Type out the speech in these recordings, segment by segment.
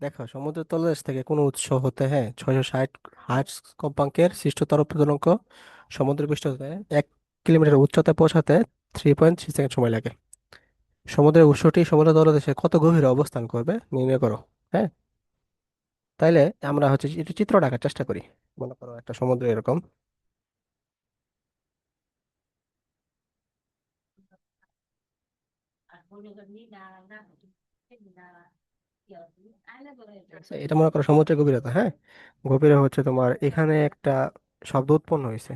দেখো, সমুদ্র তলদেশ থেকে কোনো উৎস হতে, হ্যাঁ, 660 হার্টজ কম্পাঙ্কের সৃষ্ট তরল তরঙ্গ সমুদ্র পৃষ্ঠতে 1 কিলোমিটার উচ্চতায় পৌঁছাতে 3.3 সেকেন্ড সময় লাগে। সমুদ্রের উৎসটি সমুদ্র তলদেশে কত গভীরে অবস্থান করবে নির্ণয় করো। হ্যাঁ, তাইলে আমরা হচ্ছে একটু চিত্র আঁকার চেষ্টা করি। মনে করো একটা সমুদ্র এরকম। ঠিক আছে, এটা মনে করো সমুদ্রের গভীরতা। হ্যাঁ, গভীরে হচ্ছে তোমার এখানে একটা শব্দ উৎপন্ন হয়েছে।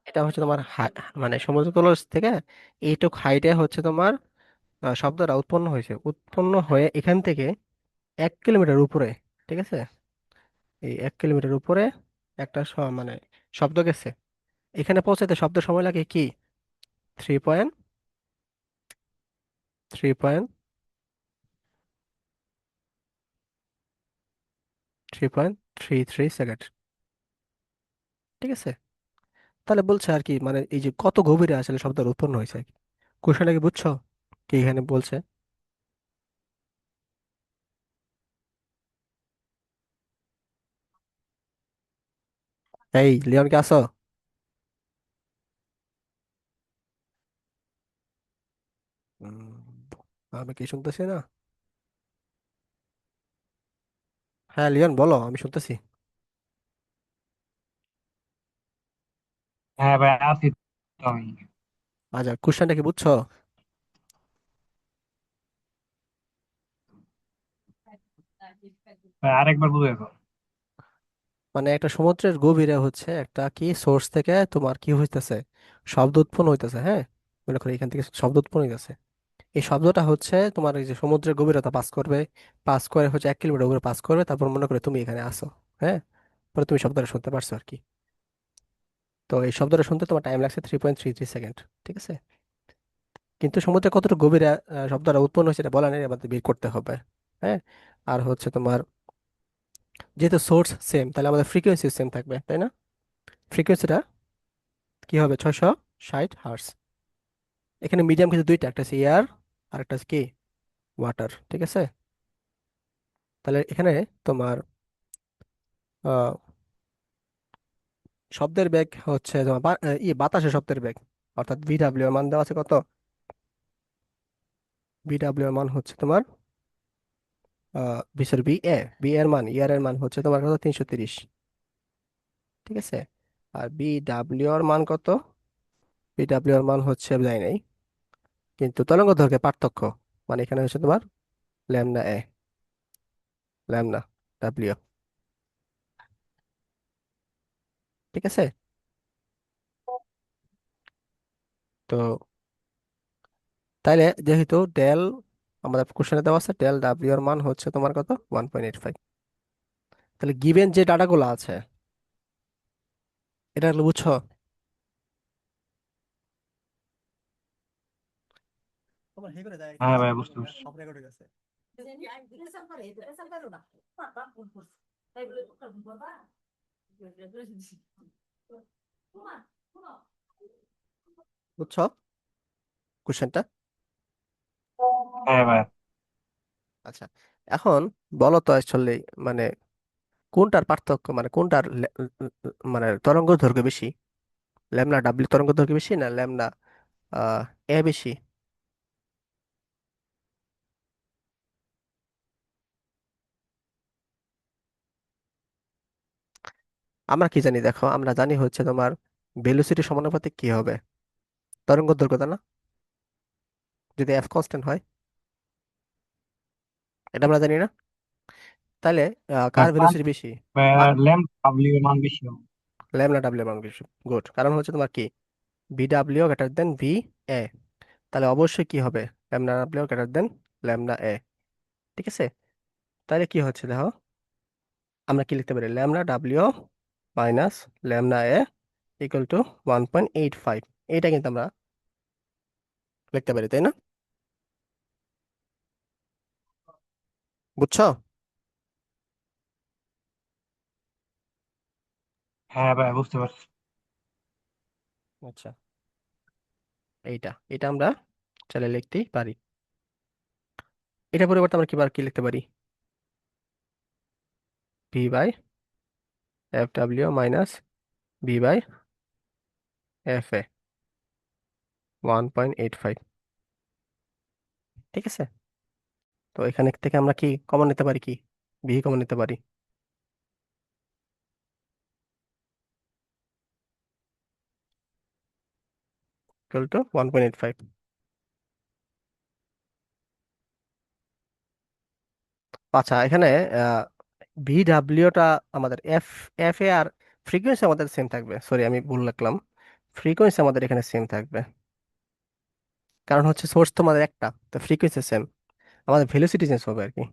এটা হচ্ছে তোমার মানে সমুদ্র তলদেশ থেকে এইটুক হাইটে হচ্ছে তোমার শব্দটা উৎপন্ন হয়েছে, উৎপন্ন হয়ে এখান থেকে 1 কিলোমিটার উপরে, ঠিক আছে, এই 1 কিলোমিটার উপরে একটা মানে শব্দ গেছে। এখানে পৌঁছাতে শব্দ সময় লাগে কি? 3.3.3.3 সেকেন্ড। ঠিক আছে, তাহলে বলছে আর কি, মানে এই যে কত গভীরে আসলে শব্দটা উৎপন্ন হয়েছে। কোশ্চেনটা কি বুঝছো কি এখানে বলছে? এই লিওন কে আসো? উম, আমি কি শুনতেছি না? হ্যাঁ লিওন, বলো, আমি শুনতেছি। হ্যাঁ ভাই, আছি তো আমি। আচ্ছা, কোশ্চেনটা কি বুঝছো? ভাই, আরেকবার বুঝে দাও। মানে একটা সমুদ্রের গভীরে হচ্ছে একটা কি সোর্স থেকে তোমার কি হইতেছে, শব্দ উৎপন্ন হইতেছে। হ্যাঁ, মনে করো এখান থেকে শব্দ উৎপন্ন হইতেছে। এই শব্দটা হচ্ছে তোমার এই যে সমুদ্রের গভীরতা পাস করবে, পাস করে হচ্ছে 1 কিলোমিটার উপরে পাস করবে, তারপর মনে করে তুমি এখানে আসো। হ্যাঁ, পরে তুমি শব্দটা শুনতে পারছো আর কি। তো এই শব্দটা শুনতে তোমার টাইম লাগছে 3.33 সেকেন্ড। ঠিক আছে, কিন্তু সমুদ্রে কতটুকু গভীরে শব্দটা উৎপন্ন হয়েছে এটা বলা নেই, আমাদের বের করতে হবে। হ্যাঁ, আর হচ্ছে তোমার যেহেতু সোর্স সেম, তাহলে আমাদের ফ্রিকোয়েন্সি সেম থাকবে, তাই না? ফ্রিকোয়েন্সিটা কি হবে? 660 হার্স। এখানে মিডিয়াম কিন্তু দুইটা, একটা হচ্ছে এয়ার আর একটা হচ্ছে কি ওয়াটার। ঠিক আছে, তাহলে এখানে তোমার আহ, শব্দের বেগ হচ্ছে তোমার বাতাসের শব্দের বেগ, অর্থাৎ ভিডাব্লিউ এর মান দেওয়া আছে কত? ভিডাব্লিউ এর মান হচ্ছে তোমার সরি, বি এর মান, ইয়ার এর মান হচ্ছে তোমার কত? 330। ঠিক আছে, আর বিডাব্লিউ এর মান কত? বিডাব্লিউ এর মান হচ্ছে জানি নাই, কিন্তু তরঙ্গ দৈর্ঘ্যের পার্থক্য, মানে এখানে হচ্ছে তোমার ল্যামডা এ, ল্যামডা ডাব্লিউ। ঠিক আছে, তো তাইলে যেহেতু ডেল আমাদের কোশ্চেনে দেওয়া আছে, ডেল ডাব্লিউ এর মান হচ্ছে তোমার কত? 1.85। তাহলে গিভেন যে ডাটাগুলো আছে এটা হলো, বুঝছো? তোমার হে করে দেয় হ্যাঁ ভাই, বুঝতে পারছি। সব রেকর্ড হয়ে গেছে। বুঝছো কোশ্চেনটা? হ্যাঁ ভাই। আচ্ছা, এখন বলো তো আসলে, মানে কোনটার পার্থক্য, মানে কোনটার মানে তরঙ্গ দৈর্ঘ্য বেশি? ল্যামডা ডাব্লিউ তরঙ্গ দৈর্ঘ্য বেশি না ল্যামডা এ বেশি? আমরা কি জানি? দেখো, আমরা জানি হচ্ছে তোমার ভেলোসিটি সমানুপাতিক কি হবে? তরঙ্গ দৈর্ঘ্য, তাই না? যদি এফ কনস্ট্যান্ট হয়, এটা আমরা জানি না। তাহলে ভাই, কার ভেলোসিটি বেশি? ল্যাম্প ডাব্লিউ এর মান বেশি হবে। ল্যামডা ডাব্লিউ মান বেশি। গুড, কারণ হচ্ছে তোমার কি, V W greater than V A. তাহলে অবশ্যই কি হবে? Lambda W greater than lambda এ। ঠিক আছে, তাহলে কি হচ্ছে দেখো, আমরা কি লিখতে পারি, lambda W minus lambda A equal to 1.85। এইটা কিন্তু আমরা লিখতে পারি, তাই না? বুঝছো? হ্যাঁ ভাই, বুঝতে পারছি। আচ্ছা, এইটা এটা আমরা চাইলে লিখতেই পারি। এটা পরিবর্তে আমরা কি লিখতে পারি, V by F W minus V by F A 1.85। ঠিক আছে, তো এখানে থেকে আমরা কি কমন নিতে পারি, কি ভি কমন নিতে পারি, ইকুয়াল টু 1.85। আচ্ছা, এখানে ভি ডাব্লিউটা আমাদের এফ এফ এ আর ফ্রিকোয়েন্সি আমাদের সেম থাকবে, সরি আমি ভুল লিখলাম, ফ্রিকোয়েন্সি আমাদের এখানে সেম থাকবে, কারণ হচ্ছে সোর্স তো আমাদের একটা, তো ফ্রিকোয়েন্সি সেম, আমাদের ভেলোসিটি চেঞ্জ হবে আর কি।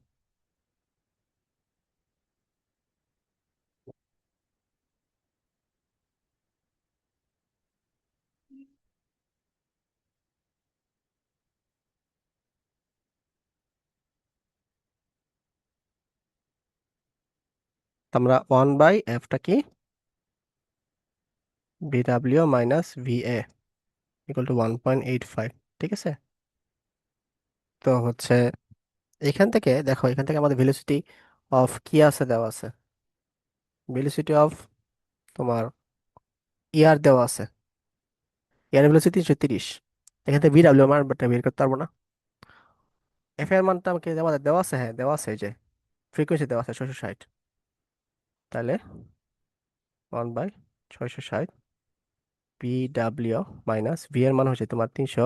তো আমরা 1/Fটা কি, V W minus V A equal to 1.85। ঠিক আছে, তো হচ্ছে এখান থেকে দেখো, এখান থেকে আমাদের ভেলোসিটি অফ কি আছে, দেওয়া আছে ভেলোসিটি অফ তোমার এয়ার দেওয়া আছে, এয়ার ভেলোসিটি 330। এখান থেকে ভি ডাব্লিউ মানটা বের করতে পারবো না, এফ এর মানটা আমাকে আমাদের দেওয়া আছে, হ্যাঁ দেওয়া আছে, এই যে ফ্রিকোয়েন্সি দেওয়া আছে 660। তাহলে 1/660 পি ডাব্লিউ মাইনাস ভি এর মান হচ্ছে তোমার 300।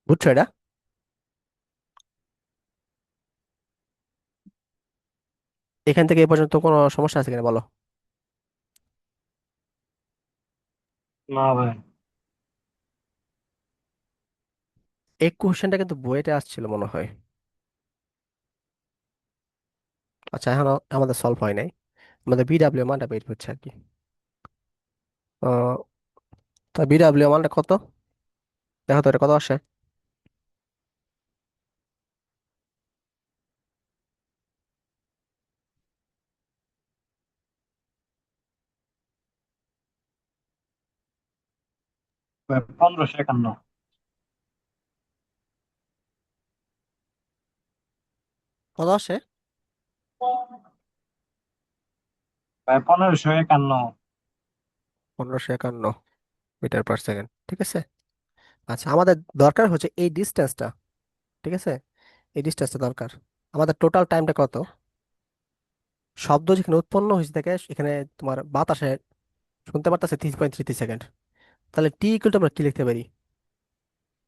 বুঝছো এটা? এখান থেকে এই পর্যন্ত কোনো সমস্যা আছে কিনা বলো। না ভাই। এই কোশ্চেনটা কিন্তু বইয়েতে আসছিল মনে হয়। আচ্ছা, এখন আমাদের সলভ হয় নাই, আমাদের বিডাব্লিউ মানটা বের হচ্ছে আর কি। আহ, তা বিডাব্লিউ মানটা কত, দেখো তো এটা কত আসে। ভাই 1551। কত আসে? ভাই 1551। 1551 মিটার পার সেকেন্ড। ঠিক আছে, আচ্ছা আমাদের দরকার হচ্ছে এই ডিস্টেন্সটা। ঠিক আছে, এই ডিস্টেন্সটা দরকার। আমাদের টোটাল টাইমটা কত, শব্দ যেখানে উৎপন্ন হয়েছে থেকে এখানে তোমার বাতাসে শুনতে পারতেছে 3.33 সেকেন্ড। তাহলে টি ইকুয়াল আমরা কি লিখতে পারি,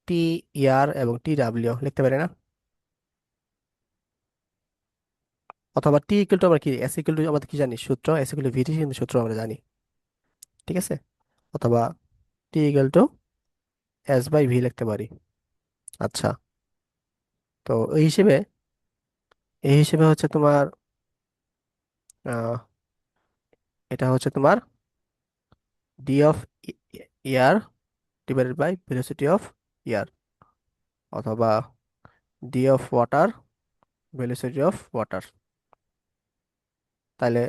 টি ইয়ার এবং টি ডাব্লিউ লিখতে পারি না? অথবা টি ইকুয়াল আমরা কি, এস ইকুয়াল আমাদের কি জানি সূত্র, এস ইকুয়াল ভিটি কিন্তু সূত্র আমরা জানি। ঠিক আছে, অথবা T equal to S by V লিখতে পারি। আচ্ছা, তো এই হিসেবে হচ্ছে তোমার আহ, এটা হচ্ছে তোমার D of air divided by velocity of air, অথবা D of water velocity of water. তাহলে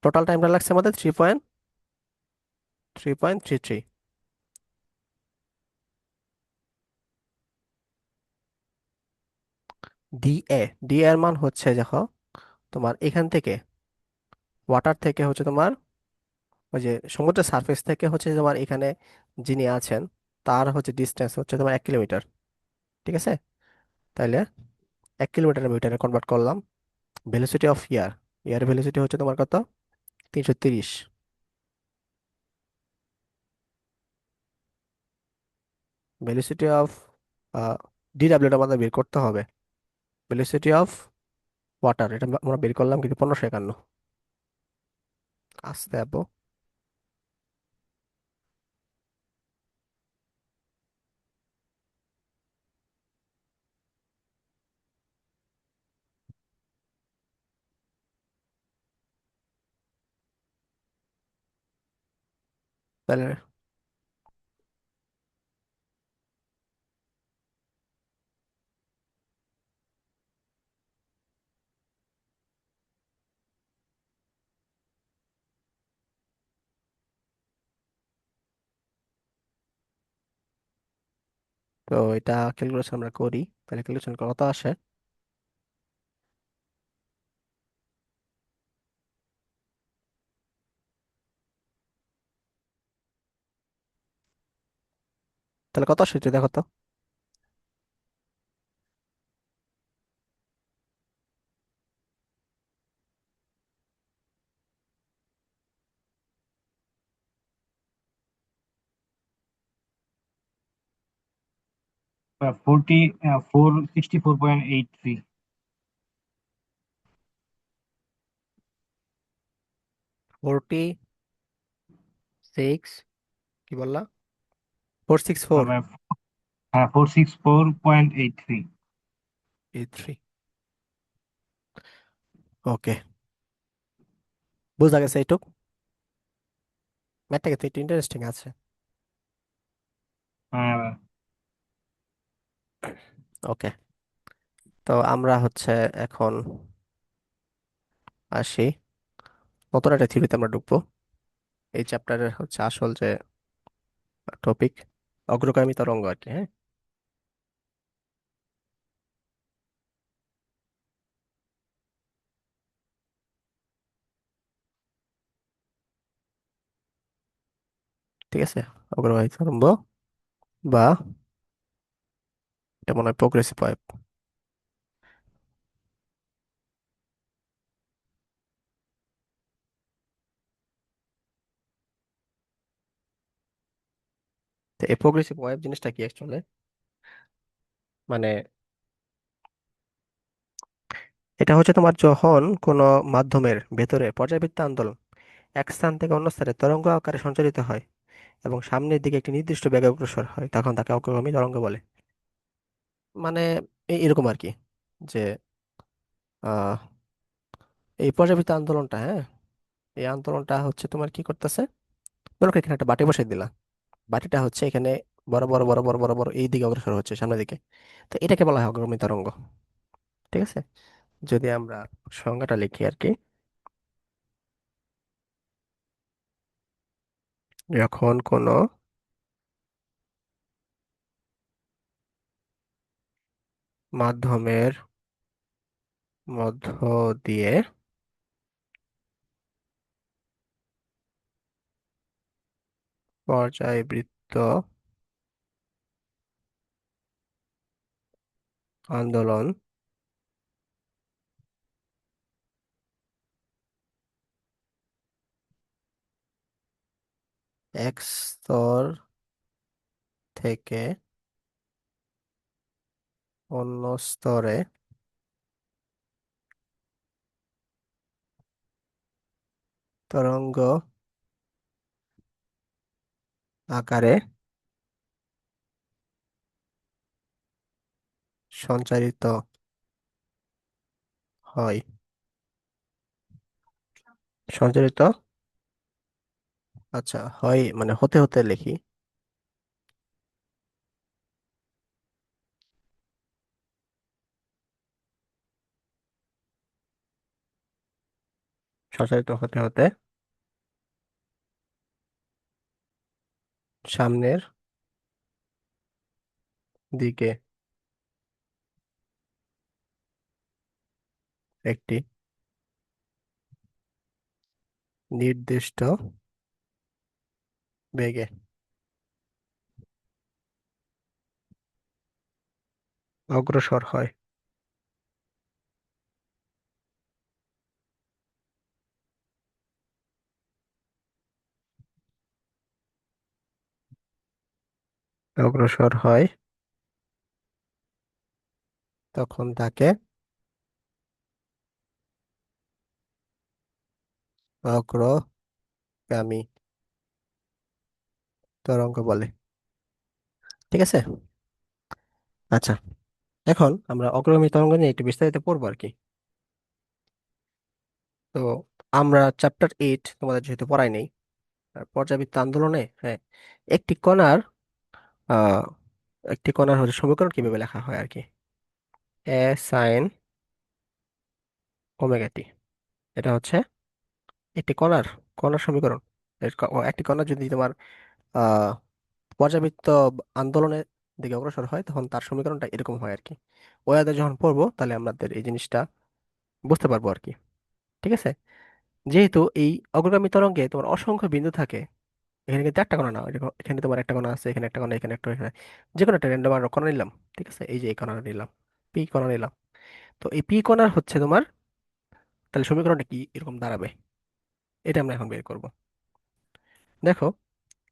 টোটাল টাইমটা লাগছে আমাদের 3.33। ডি এ, ডি এর মান হচ্ছে দেখো, তোমার এখান থেকে ওয়াটার থেকে হচ্ছে তোমার ওই যে সমুদ্রের সারফেস থেকে হচ্ছে তোমার এখানে যিনি আছেন তার হচ্ছে ডিস্টেন্স হচ্ছে তোমার 1 কিলোমিটার। ঠিক আছে, তাইলে 1 কিলোমিটার মিটারে কনভার্ট করলাম। Velocity of year, air velocity হচ্ছে তোমার কত? 330। ভেলোসিটি অফ ডিডাব্লিউটা আমাদের বের করতে হবে। ভেলোসিটি অফ ওয়াটার, এটা আমরা বের করলাম কিন্তু 1551। আস্তে আপু। তাহলে তো এটা ক্যালকুলেশন আমরা করি, তাহলে ক্যালকুলেশন কত আসে? তাহলে কত আসে একটু দেখো তো। 464.83। 46, কি বললা? 464। ভাই, হ্যাঁ 464.83। 83। ওকে, বোঝা গেছে এইটুক। ম্যাথটা কিন্তু একটু ইন্টারেস্টিং আছে। হ্যাঁ ভাই। ওকে, তো আমরা হচ্ছে এখন আসি, নতুন একটা থিওরিতে আমরা ঢুকবো। এই চ্যাপ্টারের হচ্ছে আসল যে টপিক, অগ্রগামী তরঙ্গ আর কি, হ্যাঁ। ঠিক আছে, অগ্রগামী তরঙ্গ বা এটা মনে হয় প্রোগ্রেসিভ ওয়েভ। তো এই প্রোগ্রেসিভ ওয়েভ জিনিসটা কি অ্যাকচুয়ালি? মানে এটা হচ্ছে তোমার যখন কোনো মাধ্যমের ভেতরে পর্যায়বৃত্ত আন্দোলন এক স্থান থেকে অন্য স্থানে তরঙ্গ আকারে সঞ্চারিত হয় এবং সামনের দিকে একটি নির্দিষ্ট বেগে অগ্রসর হয়, তখন তাকে অগ্রগামী তরঙ্গ বলে। মানে এরকম আর কি, যে আহ এই পর্যাবৃত্ত আন্দোলনটা, হ্যাঁ, এই আন্দোলনটা হচ্ছে তোমার কি করতেছে। ধরো এখানে একটা বাটি বসাই দিলা, বাটিটা হচ্ছে এখানে বড় বড় বড় বড় বড় বড় এই দিকে অগ্রসর হচ্ছে সামনের দিকে। তো এটাকে বলা হয় অগ্রগামী তরঙ্গ। ঠিক আছে, যদি আমরা সংজ্ঞাটা লিখি আর কি, যখন কোনো মাধ্যমের মধ্য দিয়ে পর্যায়বৃত্ত আন্দোলন এক স্তর থেকে অন্য স্তরে তরঙ্গ আকারে সঞ্চারিত হয়। সঞ্চারিত, আচ্ছা হয় মানে হতে হতে লিখি, সঞ্চারিত হতে হতে সামনের দিকে একটি নির্দিষ্ট বেগে অগ্রসর হয়। অগ্রসর হয় তখন তাকে অগ্রগামী তরঙ্গ বলে। ঠিক আছে। আচ্ছা, এখন আমরা অগ্রগামী তরঙ্গ নিয়ে একটু বিস্তারিত পড়বো আর কি। তো আমরা চ্যাপ্টার 8 তোমাদের যেহেতু পড়াই নেই, আর পর্যাবৃত্ত আন্দোলনে, হ্যাঁ, একটি কণার আহ একটি কণার হচ্ছে সমীকরণ কিভাবে লেখা হয় আর কি। এ সাইন ওমেগা টি, এটা হচ্ছে একটি কণার সমীকরণ। একটি কণা যদি তোমার আহ পর্যাবৃত্ত আন্দোলনের দিকে অগ্রসর হয় তখন তার সমীকরণটা এরকম হয় আর কি। ওয়াদের যখন পড়বো তাহলে আমাদের এই জিনিসটা বুঝতে পারবো আর কি। ঠিক আছে। যেহেতু এই অগ্রগামী তরঙ্গে তোমার অসংখ্য বিন্দু থাকে, এখানে কিন্তু একটা কণা না, এখানে তোমার একটা কণা আছে, এখানে একটা কণা, এখানে একটা, এখানে যে কোনো একটা র্যান্ডম কণা নিলাম। ঠিক আছে, এই যে এই কণাটা নিলাম, পি কণা নিলাম। তো এই পি কণার হচ্ছে তোমার তাহলে সমীকরণটা কি এরকম দাঁড়াবে, এটা আমরা এখন বের করব। দেখো,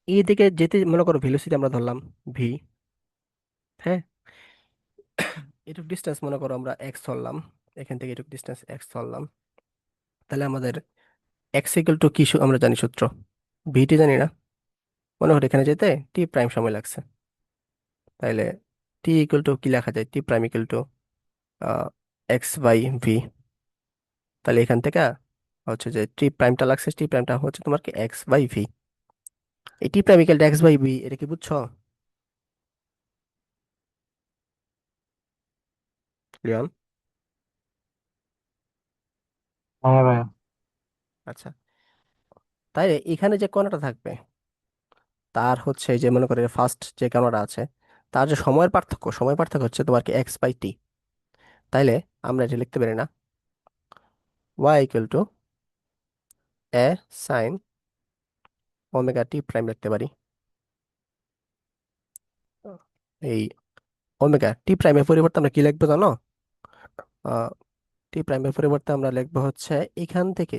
এই দিকে যেতে মনে করো ভেলোসিটি আমরা ধরলাম ভি। হ্যাঁ, এটুক ডিস্টেন্স মনে করো আমরা এক্স ধরলাম, এখান থেকে এটুক ডিস্টেন্স এক্স ধরলাম। তাহলে আমাদের এক্স ইকুয়াল টু কি আমরা জানি সূত্র, ভিটি জানি না। মনে করি এখানে যেতে টি প্রাইম সময় লাগছে, তাইলে টি ইকুয়াল টু কি লেখা যায়, T prime equal to X by V. তাহলে এখান থেকে হচ্ছে যে টি প্রাইমটা লাগছে, টি প্রাইমটা হচ্ছে তোমার কি এক্স বাই ভি। এই T prime equal to X by V, এটা কি বুঝছো লিওন? হ্যাঁ ভাইয়া। আচ্ছা, তাইলে এখানে যে কণাটা থাকবে তার হচ্ছে এই যে মনে করে ফার্স্ট যে কণাটা আছে, তার যে সময়ের পার্থক্য হচ্ছে তোমার কি এক্স বাই টি। তাইলে আমরা এটা লিখতে পারি না, Y equal to A sine omega T prime লিখতে পারি। এই ওমেগা টি প্রাইমের পরিবর্তে আমরা কি লিখবো জানো? টি প্রাইমের পরিবর্তে আমরা লিখবো হচ্ছে এখান থেকে,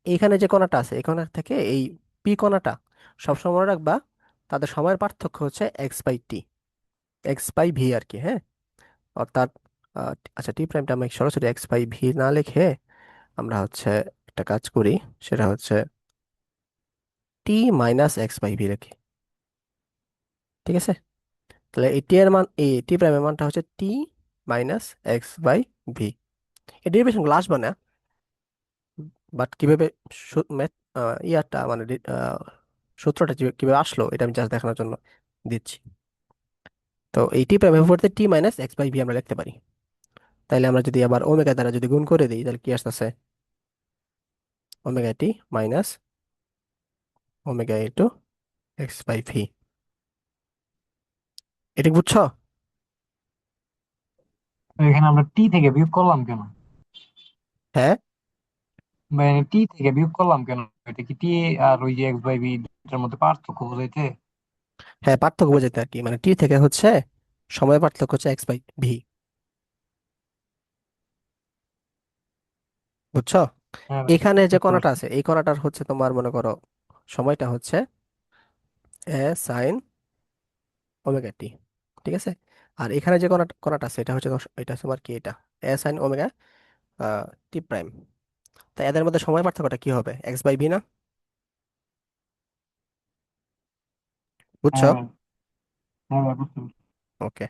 এইখানে যে কণাটা আছে এই কণা থেকে এই পি কণাটা সবসময় মনে রাখবা, তাদের সময়ের পার্থক্য হচ্ছে X by T, X by V আর কি। হ্যাঁ, অর্থাৎ আচ্ছা, টি প্রাইমটা আমি সরাসরি এক্স বাই ভি না লিখে আমরা হচ্ছে একটা কাজ করি, সেটা হচ্ছে টি মাইনাস এক্স বাই ভি লিখি। ঠিক আছে। তাহলে এই টি এর মান, এই টি প্রাইমের মানটা হচ্ছে টি মাইনাস এক্স বাই ভি। এই ডেরিভেশন গুলো আসবে না, বাট কিভাবে ম্যাথ ইয়ারটা মানে সূত্রটা কিভাবে আসলো এটা আমি জাস্ট দেখানোর জন্য দিচ্ছি। তো এই টি প্রাইমের পরিবর্তে টি মাইনাস এক্স বাই ভি আমরা লিখতে পারি। তাইলে আমরা যদি আবার ওমেগা দ্বারা যদি গুণ করে দিই তাহলে কি আসতেছে, omega T minus omega into X by V. এটা কি বুঝছো? তো এখানে আমরা টি থেকে বিয়োগ করলাম কেন? হ্যাঁ, মানে টি থেকে বিয়োগ করলাম কেন? এটা কি টি আর ওই যে এক্স বাই বি এটার মধ্যে পার্থক্য বোঝাইতে? হ্যাঁ, পার্থক্য বোঝাতে আর কি, মানে টি থেকে হচ্ছে সময় পার্থক্য হচ্ছে এক্স বাই ভি। বুঝছো? হ্যাঁ ভাই, এখানে যে বুঝতে কণাটা পারছি। আছে এই কণাটার হচ্ছে তোমার মনে করো সময়টা হচ্ছে এ সাইন ওমেগা টি। ঠিক আছে। আর এখানে যে কণাটা আছে এটা হচ্ছে এটা তোমার কি, এটা এ সাইন ওমেগা টি প্রাইম। তাই এদের মধ্যে সময় পার্থক্যটা কি হবে, এক্স বাই ভি না? বুঝছো? হ্যাঁ ভাই, হ্যাঁ ভাই, বুঝতে পারছি। ওকে,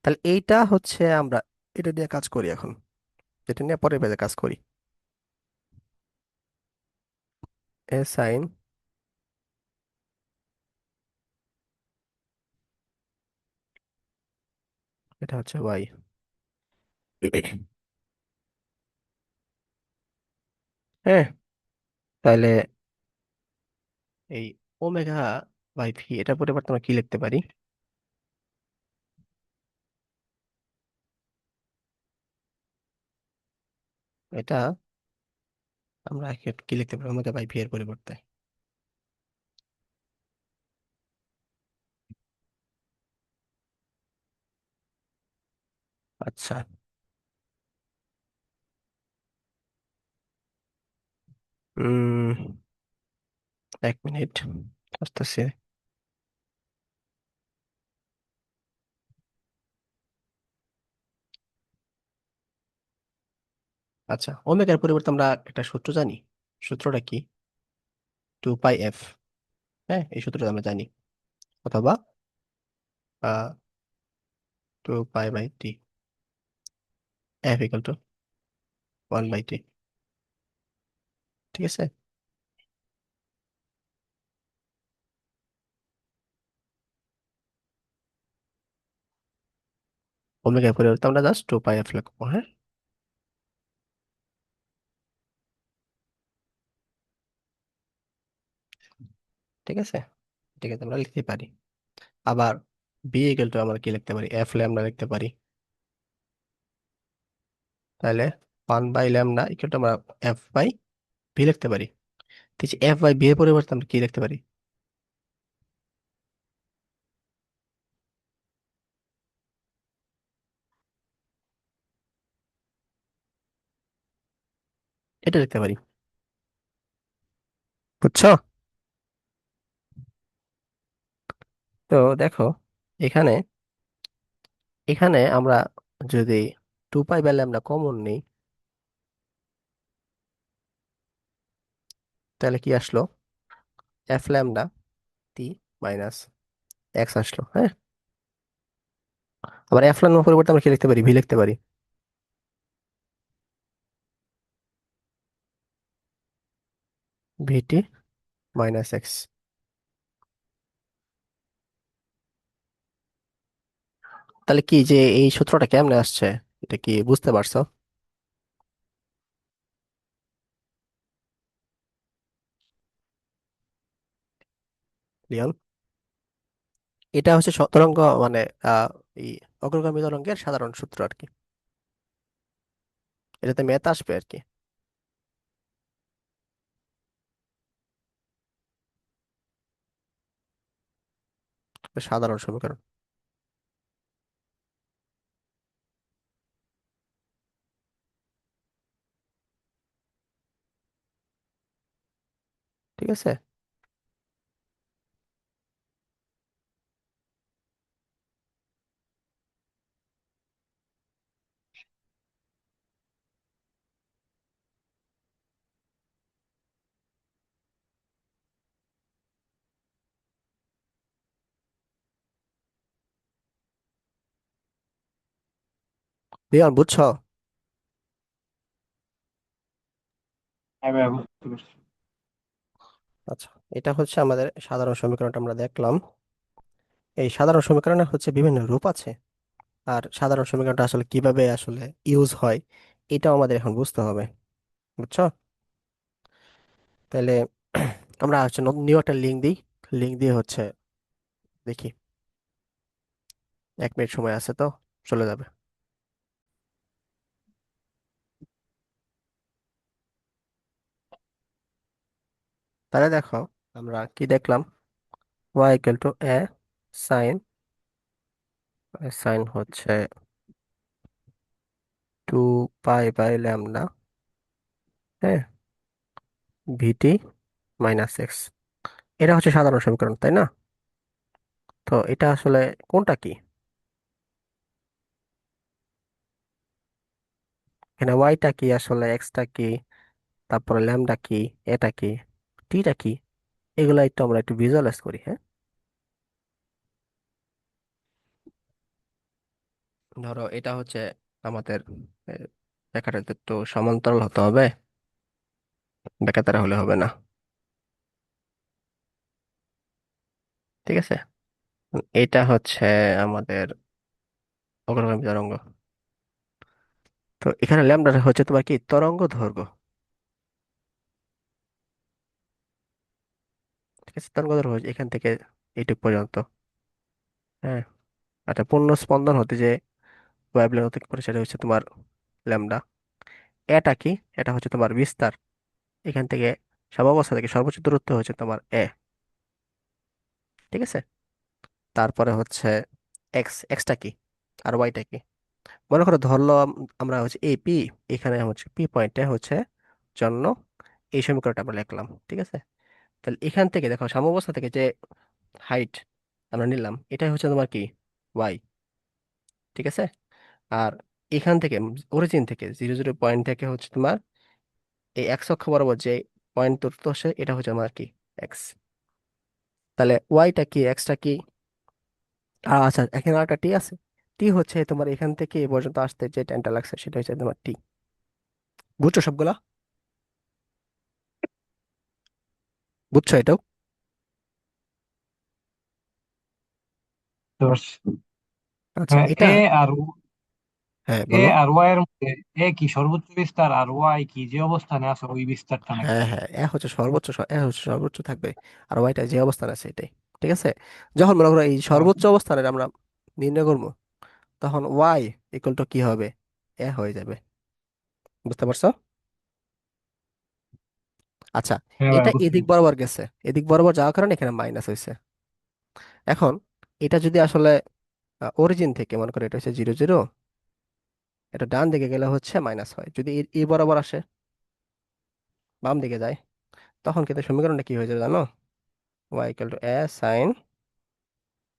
তাহলে এইটা হচ্ছে আমরা এটা নিয়ে কাজ করি এখন, যেটা নিয়ে পরের পেজে কাজ করি। এ সাইন, এটা হচ্ছে ওয়াই। হ্যাঁ, তাহলে এই ওমেগা বাই ভি এটার পরিবর্তে আমরা কি লিখতে পারি, এটা আমরা কি লিখতে পারি ওমেগা বাই ভি এর পরিবর্তে? আচ্ছা, উম 1 মিনিট আসতেছে। আচ্ছা, ওমেগার পরিবর্তে আমরা একটা সূত্র জানি। সূত্রটা কি? 2 পাই এফ। হ্যাঁ, এই সূত্রটা আমরা জানি। অথবা 2 pi by T, F equal to 1/t। ঠিক আছে। ওমেগার পরিবর্তে আমরা জাস্ট 2 পাই এফ লিখবো। হ্যাঁ, ঠিক আছে। ঠিক আছে, আমরা লিখতে পারি। আবার বি ইকাল টু আমরা কি লিখতে পারি? এফ ল্যামডা লিখতে পারি। তাহলে 1/λ ইকাল টু আমরা এফ বাই ভি লিখতে পারি। ঠিক আছে, এফ বাই ভি এর পরিবর্তে আমরা কি লিখতে পারি? এটা লিখতে পারি। বুঝছো? তো দেখো, এখানে এখানে আমরা যদি 2 পাই বাই ল্যামডা কমন নিই, তাহলে কি আসলো? F lambda T minus x আসলো। হ্যাঁ, আবার এফ ল্যামডার পরিবর্তে আমরা কি লিখতে পারি? ভি লিখতে পারি। ভিটি মাইনাস এক্স। তাহলে কি যে এই সূত্রটা কেমনে আসছে, এটা কি বুঝতে পারছো লিওন? এটা হচ্ছে তরঙ্গ, মানে আহ এই অগ্রগামী তরঙ্গের সাধারণ সূত্র আর কি। এটাতে ম্যাথ আসবে আর কি। সাধারণ সমীকরণ। ঠিক আছে। লিওন, বুঝছো? হ্যাঁ ভাইয়া, বুঝতে পারছি। আচ্ছা, এটা হচ্ছে আমাদের সাধারণ সমীকরণটা আমরা দেখলাম। এই সাধারণ সমীকরণের হচ্ছে বিভিন্ন রূপ আছে। আর সাধারণ সমীকরণটা আসলে কিভাবে আসলে ইউজ হয়, এটাও আমাদের এখন বুঝতে হবে। বুঝছো? তাহলে আমরা হচ্ছে নিউ একটা লিঙ্ক দিই। লিঙ্ক দিয়ে হচ্ছে দেখি। 1 মিনিট সময় আছে তো, চলে যাবে। তাহলে দেখো, আমরা কি দেখলাম? y equal to A sine, sine হচ্ছে 2 পাই বাই ল্যামডা, হ্যাঁ, ভিটি মাইনাস এক্স। এটা হচ্ছে সাধারণ সমীকরণ, তাই না? তো এটা আসলে কোনটা কি? এখানে ওয়াইটা কি, আসলে এক্সটা কি, তারপরে ল্যামডা কি, এটা কি, টিটা কি, এগুলো একটু আমরা একটু ভিজুয়ালাইজ করি। হ্যাঁ, ধরো এটা হচ্ছে আমাদের আহ, রেখাটা একটু সমান্তরাল হতে হবে, বেকাতারা হলে হবে না। ঠিক আছে। এটা হচ্ছে আমাদের অগ্রগামী তরঙ্গ। তো এখানে ল্যামডা হচ্ছে তোমার কি তরঙ্গ দৈর্ঘ্য। ঠিক আছে, তরঙ্গ দৈর্ঘ্য হচ্ছে এখান থেকে এইটুক পর্যন্ত। হ্যাঁ, একটা পূর্ণ স্পন্দন হতে যে ওয়েভলেন্থ হতে পারে সেটা হচ্ছে তোমার ল্যামডা। এটা কি? এটা হচ্ছে তোমার বিস্তার। এখান থেকে সর্বাবস্থা থেকে সর্বোচ্চ দূরত্ব হচ্ছে তোমার এ। ঠিক আছে। তারপরে হচ্ছে এক্সটা কি, আর ওয়াইটা কি? মনে করো ধরলাম আমরা হচ্ছে এই পি, এখানে হচ্ছে পি পয়েন্টে হচ্ছে জন্য এই সমীকরণটা আমরা লিখলাম। ঠিক আছে। তাহলে এখান থেকে দেখো সাম্যাবস্থা থেকে যে হাইট আমরা নিলাম, এটাই হচ্ছে তোমার কি ওয়াই। ঠিক আছে। আর এখান থেকে, অরিজিন থেকে, 0 0 পয়েন্ট থেকে হচ্ছে তোমার এই এক্স অক্ষ বরাবর যে পয়েন্ট দূরত্ব আসে এটা হচ্ছে আমার কি, এক্স। তাহলে ওয়াইটা কি, এক্সটা কি? আচ্ছা, এখানে আরেকটা টি আছে। টি হচ্ছে তোমার এখান থেকে এ পর্যন্ত আসতে যে টাইমটা লাগছে সেটা হচ্ছে তোমার টি। বুঝছো সবগুলা? বুঝছো এটাও? তো আচ্ছা, এটা, এ আর হ্যাঁ এ বলো। আর ওয়াই এর মধ্যে এ কি সর্বোচ্চ বিস্তার, আর ওয়াই কি যে অবস্থানে আছে ওই বিস্তারটা নাকি? হ্যাঁ হ্যাঁ, এ হচ্ছে সর্বোচ্চ, এ হচ্ছে সর্বোচ্চ থাকবে। আর ওয়াইটা যে অবস্থান আছে এটাই। ঠিক আছে। যখন মনে করো এই সর্বোচ্চ অবস্থানের আমরা নির্ণয় করবো, তখন ওয়াই ইকুয়াল টু কি হবে, এ হয়ে যাবে। বুঝতে পারছো? আচ্ছা, হ্যাঁ ভাই, এটা বুঝতে এদিক পারছি। বরাবর গেছে, এদিক বরাবর যাওয়ার কারণে এখানে মাইনাস হয়েছে। এখন এটা যদি আসলে অরিজিন থেকে মনে করো এটা হচ্ছে 0 0, এটা ডান দিকে গেলে হচ্ছে মাইনাস হয়। যদি এই বরাবর আসে, বাম দিকে যায়, তখন কিন্তু সমীকরণটা কি হয়ে যাবে জানো? Y equal to A sine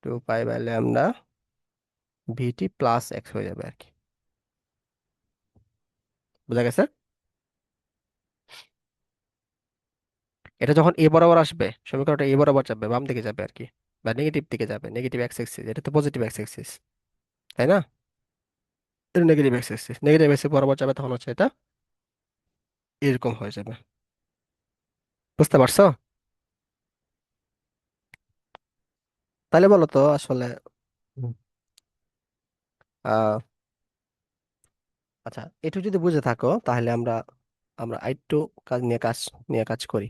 2 pi by lambda V T plus X হয়ে যাবে আর কি। বুঝা গেছে? এটা যখন এ বরাবর আসবে, সমীকরণটা এ বরাবর যাবে, বাম দিকে যাবে আর কি, বা নেগেটিভ দিকে যাবে, নেগেটিভ এক্স এক্সিস, এটা তো পজিটিভ এক্স এক্সিস, তাই না? এটা negative x axis, negative x বরাবর যাবে, তখন হচ্ছে এটা এরকম হয়ে যাবে। বুঝতে পারছো? তাহলে বলো তো আসলে, আহ আচ্ছা, একটু যদি বুঝে থাকো তাহলে আমরা আমরা আরেকটু কাজ করি।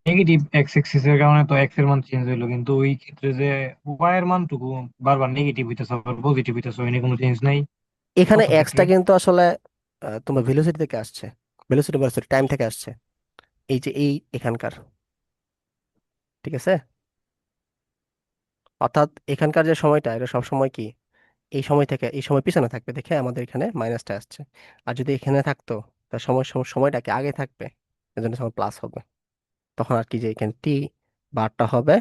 নেগেটিভ এক্স এক্সিস এর কারণে তো এক্স এর মান চেঞ্জ হইলো, কিন্তু ওই ক্ষেত্রে যে ওয়াই এর মানটুকু বারবার নেগেটিভ হইতেছে আবার পজিটিভ হইতেছে, ওই নিয়ে কোনো চেঞ্জ নাই এখানে প্রথম এক্সটা ক্ষেত্রে। কিন্তু আসলে তোমার ভেলোসিটি থেকে আসছে, ভেলোসিটি ভেলোসিটি টাইম থেকে আসছে। এই যে এই এখানকার, ঠিক আছে, অর্থাৎ এখানকার যে সময়টা এটা সব সময় কি, এই সময় থেকে এই সময় পিছনে থাকবে দেখে আমাদের এখানে মাইনাসটা আসছে। আর যদি এখানে থাকতো, তার সময়টা কি আগে থাকবে, এজন্য সময় প্লাস হবে। তখন আর কি, যে এখানে টি বারটা হবে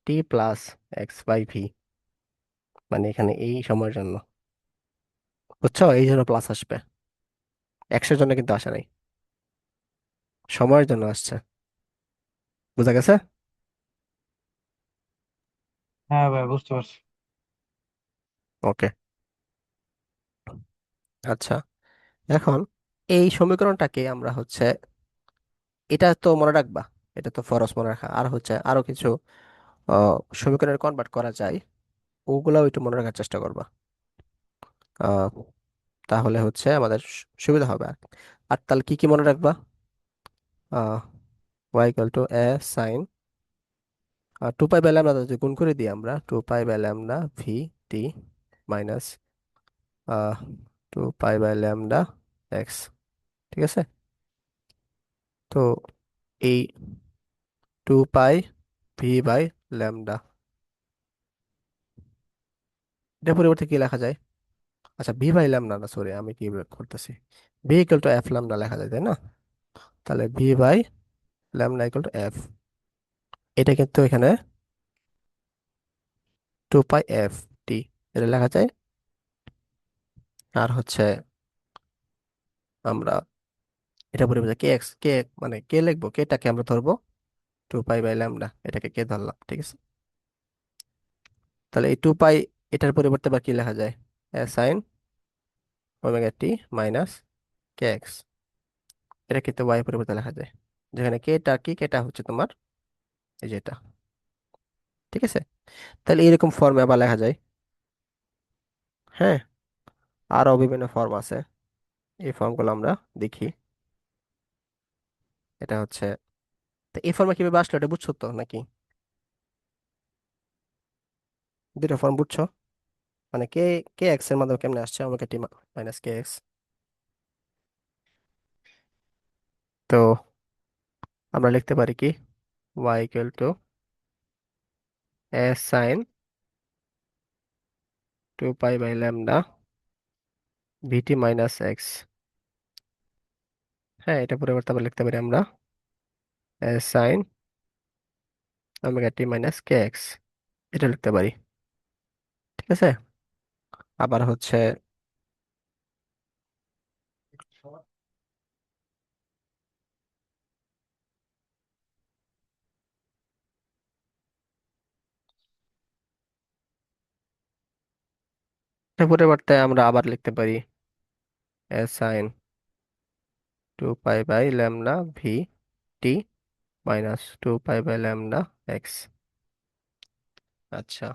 টি প্লাস x/v, মানে এখানে এই সময়ের জন্য। বুঝছো? এই জন্য প্লাস আসবে, এক্সের জন্য কিন্তু আসে নাই, সময়ের জন্য আসছে। বুঝা গেছে? হ্যাঁ ভাই, বুঝতে পারছি। ওকে। আচ্ছা, এখন এই সমীকরণটাকে আমরা হচ্ছে, এটা তো মনে রাখবা, এটা তো ফরজ মনে রাখা, আর হচ্ছে আরো কিছু সমীকরণে কনভার্ট করা যায়, ওগুলাও একটু মনে রাখার চেষ্টা করবা। আহ, তাহলে হচ্ছে আমাদের সুবিধা হবে। আর আর তাহলে কি কি মনে রাখবা? Y equal to A sine 2 pi by lambda, যদি গুণ করে দিই আমরা, 2 pi by lambda V T minus 2 pi by lambda X. ঠিক আছে। তো এই 2 পাই ভি বাই ল্যামডা, এটা পরিবর্তে কি লেখা যায়? আচ্ছা, ভি বাই ল্যামডা না, সরি আমি কি করতেছি, V equal to F lambda লেখা যায়, তাই না? তাহলে v/λ = f, এটা কিন্তু এখানে 2 পাই f t, এটা লেখা যায়। আর হচ্ছে আমরা এটা পরিবর্তে কে এক্স, কে মানে কে লিখবো, কেটাকে আমরা ধরবো 2 পাই বাই ল্যামডা, এটাকে কে ধরলাম, ঠিক আছে। তাহলে এই 2 পাই, এটার পরিবর্তে আবার কি লেখা যায়, sign omega T minus K X, এটা কিন্তু ওয়াই পরিবর্তে লেখা যায়, যেখানে কেটা কি, কেটা হচ্ছে তোমার এই যেটা। ঠিক আছে। তাহলে এরকম ফর্মে আবার লেখা যায়। হ্যাঁ, আরো বিভিন্ন ফর্ম আছে, এই ফর্মগুলো আমরা দেখি। এটা হচ্ছে, তো এই ফর্মে কিভাবে আসলো এটা বুঝছো তো নাকি? দুটো ফর্ম বুঝছো? মানে কে, কে এক্স এর মাধ্যমে কেমনে আসছে omega T minus K X. তো আমরা লিখতে পারি কি, Y equal to A sine 2 pi by lambda V T minus X. হ্যাঁ, এটা পরিবর্তে আবার লিখতে পারি আমরা A sine omega T minus K X, এটা লিখতে পারি। আছে। আবার হচ্ছে এর পরিবর্তে আমরা আবার লিখতে পারি sine 2 pi by lambda T minus 2 pi by lambda X. আচ্ছা,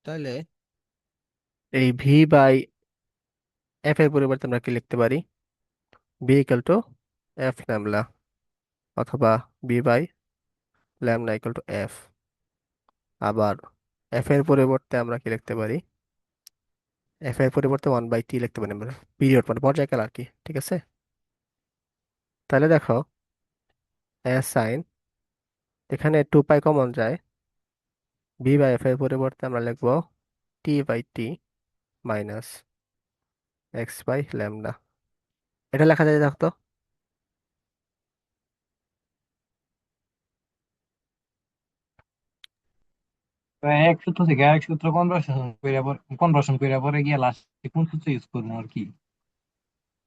তাহলে এই ভি বাই এফ এর পরিবর্তে আমরা কি লিখতে পারি? B equal to F lambda, অথবা B by lambda equal to F. আবার এফ এর পরিবর্তে আমরা কি লিখতে পারি? এফ এর পরিবর্তে 1/t লিখতে পারি আমরা, পিরিয়ড মানে পর্যায়কাল আর কি। ঠিক আছে, তাহলে দেখো এস সাইন, এখানে 2 পাই কমন যায়, বি বাই এফ এর পরিবর্তে আমরা লিখবো টি/টি মাইনাস x/ল্যামডা। এটা লেখা যায়, দেখো তো। তো এক সূত্র থেকে আরেক সূত্র কনভার্সন করে পরে গিয়ে লাস্টে কোন সূত্র ইউজ করবো আর কি।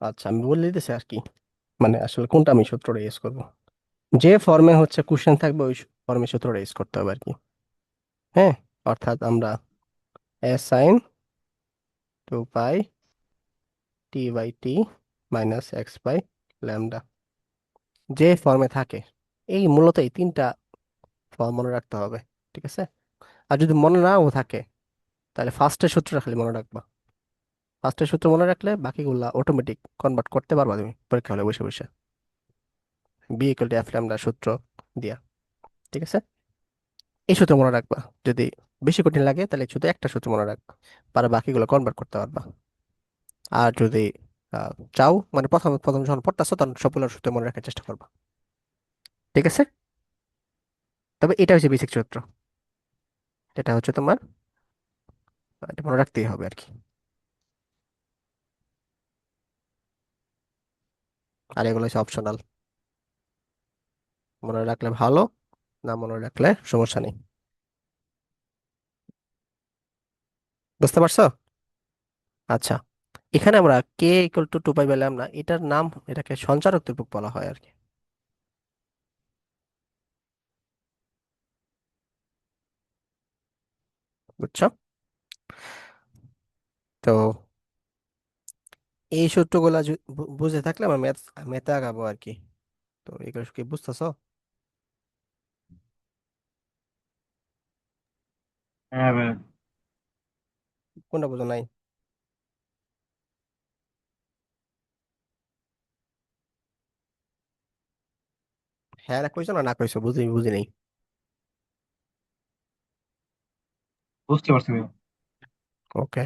আচ্ছা, আমি বলে দিতেছি আর কি, মানে আসলে কোনটা আমি সূত্রটা ইউজ করব। যে ফর্মে হচ্ছে কোশ্চেন থাকবে ওই ফর্মে সূত্রটা ইউজ করতে হবে আর কি। হ্যাঁ, অর্থাৎ আমরা এস সাইন 2 পাই টি/টি মাইনাস x/ল্যামডা, যে ফর্মে থাকে, এই মূলত এই তিনটা ফর্ম মনে রাখতে হবে। ঠিক আছে, আর যদি মনে নাও থাকে তাহলে ফার্স্টের সূত্রটা খালি মনে রাখবা। ফার্স্টের সূত্র মনে রাখলে বাকিগুলা অটোমেটিক কনভার্ট করতে পারবা তুমি পরীক্ষা হলে বসে বসে, B equal to F lambda সূত্র দিয়া। ঠিক আছে, এই সূত্র মনে রাখবা। যদি বেশি কঠিন লাগে তাহলে শুধু একটা সূত্র মনে রাখবা, আর বাকিগুলো কনভার্ট করতে পারবা। আর যদি চাও, মানে প্রথম প্রথম যখন পড়তেছো তখন সবগুলো সূত্র মনে রাখার চেষ্টা করবা। ঠিক আছে, তবে এটা হচ্ছে বেসিক সূত্র, এটা হচ্ছে তোমার, এটা মনে রাখতেই হবে আর কি। আর এগুলো হচ্ছে অপশনাল, মনে রাখলে ভালো, না মনে রাখলে সমস্যা নেই। বুঝতে পারছো? আচ্ছা, এখানে আমরা কে ইকুয়াল টু 2 পাই পেলাম না, এটার নাম, এটাকে সঞ্চারক ধ্রুবক বলা হয় আর কি। বুঝছো? তো এই সূত্রগুলা বুঝে থাকলে আমরা ম্যাথে আগাবো আর কি। তো এগুলো কি বুঝতেছো? হ্যাঁ ভাই। কোনটা বুঝো নাই? হ্যাঁ না কইছো, না না কইছো, বুঝি বুঝি নেই। বুঝতে পারছি ভাই। ওকে,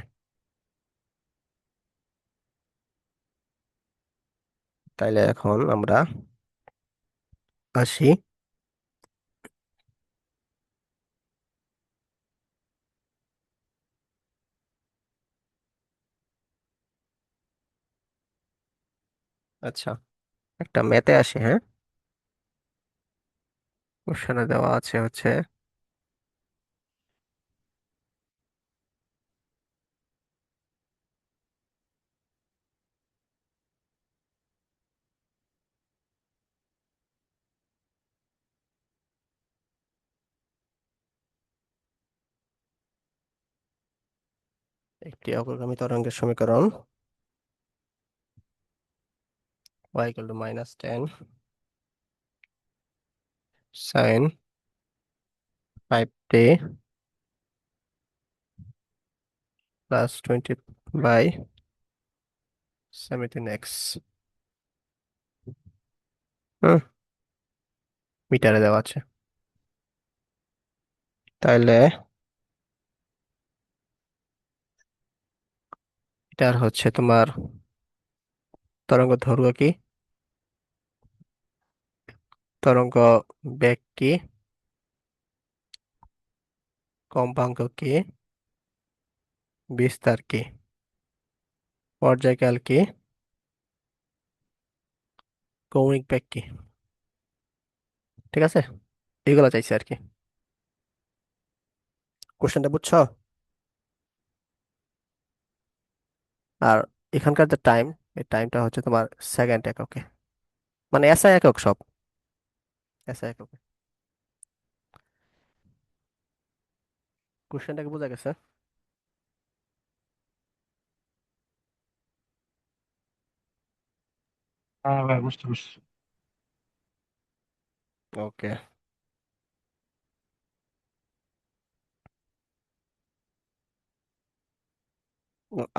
তাইলে এখন আমরা আসি। আচ্ছা, একটা ম্যাথে আসি, হ্যাঁ। কোশ্চেনে দেওয়া আছে হচ্ছে একটি অগ্রগামী তরঙ্গের সমীকরণ y = -10 sin 5t + 20/17x, হুম, মিটারে দেওয়া আছে। তাইলে এটার হচ্ছে তোমার তরঙ্গ দৈর্ঘ্য কি, তরঙ্গ বেগ কি, কম্পাঙ্ক কি, বিস্তার কি, পর্যায়কাল কি, কৌণিক বেগ কি। ঠিক আছে, এগুলো চাইছে আর কি। কোশ্চেনটা বুঝছো? আর এখানকার যে টাইম, এই টাইমটা হচ্ছে তোমার সেকেন্ড এককে, মানে এসআই একক সব, এসআই এককে। কোশ্চেনটাকে বোঝা গেছে? হ্যাঁ ভাই, বুঝতে পারছি। ওকে।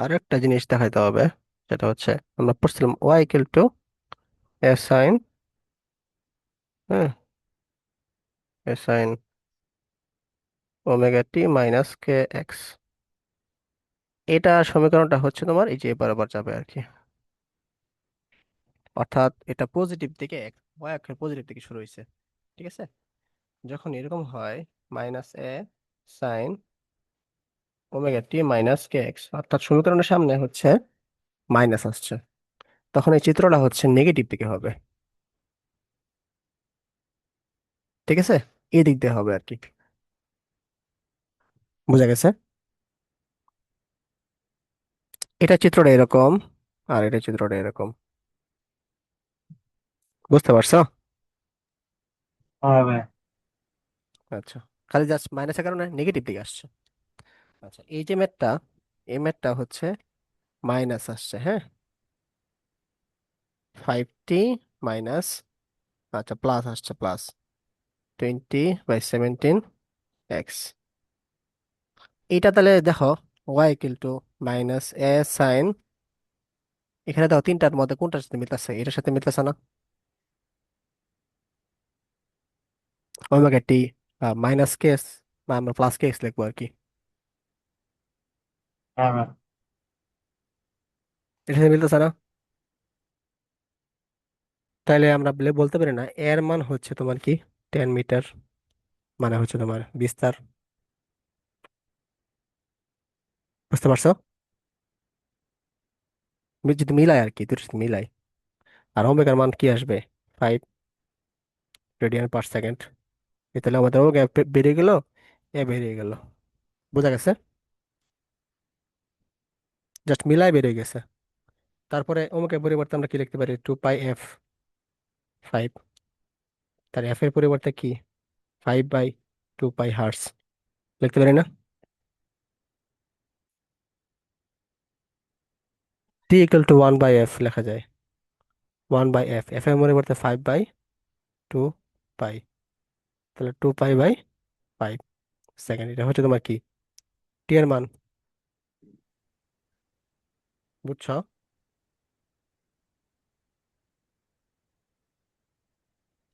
আরেকটা জিনিস দেখাইতে হবে, সেটা হচ্ছে আমরা পড়ছিলাম Y equal to A sine, হ্যাঁ, A sine omega T minus K X. এটা সমীকরণটা হচ্ছে তোমার এই যে বরাবর যাবে আর কি, অর্থাৎ এটা পজিটিভ দিকে, ওয়াই অক্ষের পজিটিভ দিকে শুরু হয়েছে। ঠিক আছে, যখন এরকম হয় minus A sine omega T minus K x, অর্থাৎ সমীকরণের সামনে হচ্ছে মাইনাস আসছে, তখন এই চিত্রটা হচ্ছে নেগেটিভ দিকে হবে। ঠিক আছে, এই দিক দিয়ে হবে আর কি। বুঝা গেছে? এটা চিত্রটা এরকম, আর এটা চিত্রটা এরকম। বুঝতে পারছো? হ্যাঁ ভাই। আচ্ছা, খালি জাস্ট মাইনাসের কারণে নেগেটিভ দিকে আসছে। আচ্ছা, এই যে ম্যাথটা, এই ম্যাথটা হচ্ছে মাইনাস আসছে, হ্যাঁ, 5t মাইনাস, আচ্ছা প্লাস আসছে, প্লাস 20/17 এক্স। এইটা তাহলে দেখো, Y equal to minus A sine, এখানে দেখো তিনটার মধ্যে কোনটার সাথে মিলতেছে? এটার সাথে মিলতেছে না? ওমেগা টি মাইনাস কেস, বা আমরা প্লাস কে এক্স লিখবো আর কি, হ্যাঁ ভাই। এটার সাথে মিলতেছে না? তাহলে আমরা বলতে পারি না এর মান হচ্ছে তোমার কি 10 মিটার, মানে হচ্ছে তোমার বিস্তার। বুঝতে পারছো? যদি মিলাই আর কি, দুটোর সাথে মিলাই, আর ওমেগার মান কি আসবে? 5 রেডিয়ান পার সেকেন্ড। তাহলে আমাদের ওমেগা বেরিয়ে গেল, এ বেরিয়ে গেল। বোঝা গেছে? জাস্ট মিলাই বেরিয়ে গেছে। তারপরে ওমেগার পরিবর্তে আমরা কি লিখতে পারি? 2πf5। তার এফ এর পরিবর্তে কি? 5/2π হার্টস লিখতে পারি না? টি ইকুয়াল টু 1/f লেখা যায়। 1/f, এফ এর পরিবর্তে 5/2π, তাহলে 2π/5 সেকেন্ড। এটা হচ্ছে তোমার কি টি এর মান। বুঝছো?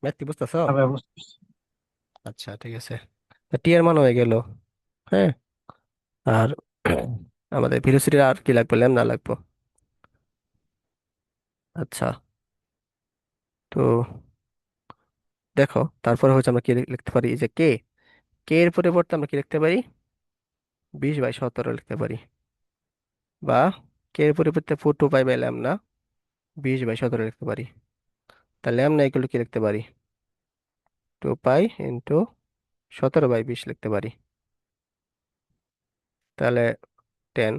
ম্যাথ কি বুঝতেছো? হ্যাঁ ভাই, বুঝতে পারছি। আচ্ছা ঠিক আছে, টি এর মান হয়ে গেল, হ্যাঁ। আর আমাদের ভেলোসিটি আর কি লাগবে? ল্যামডা লাগবে। আচ্ছা, তো দেখো তারপরে হচ্ছে আমরা কি লিখতে পারি, এই যে কে, কে এর পরিবর্তে আমরা কি লিখতে পারি? 20/17 লিখতে পারি, বা কে এর পরিবর্তে 2π/ল্যামডা 20/17 লিখতে পারি। তাহলে ল্যামডা এগুলো কি লিখতে পারি? 2π × 17/20 লিখতে পারি। তাহলে 10,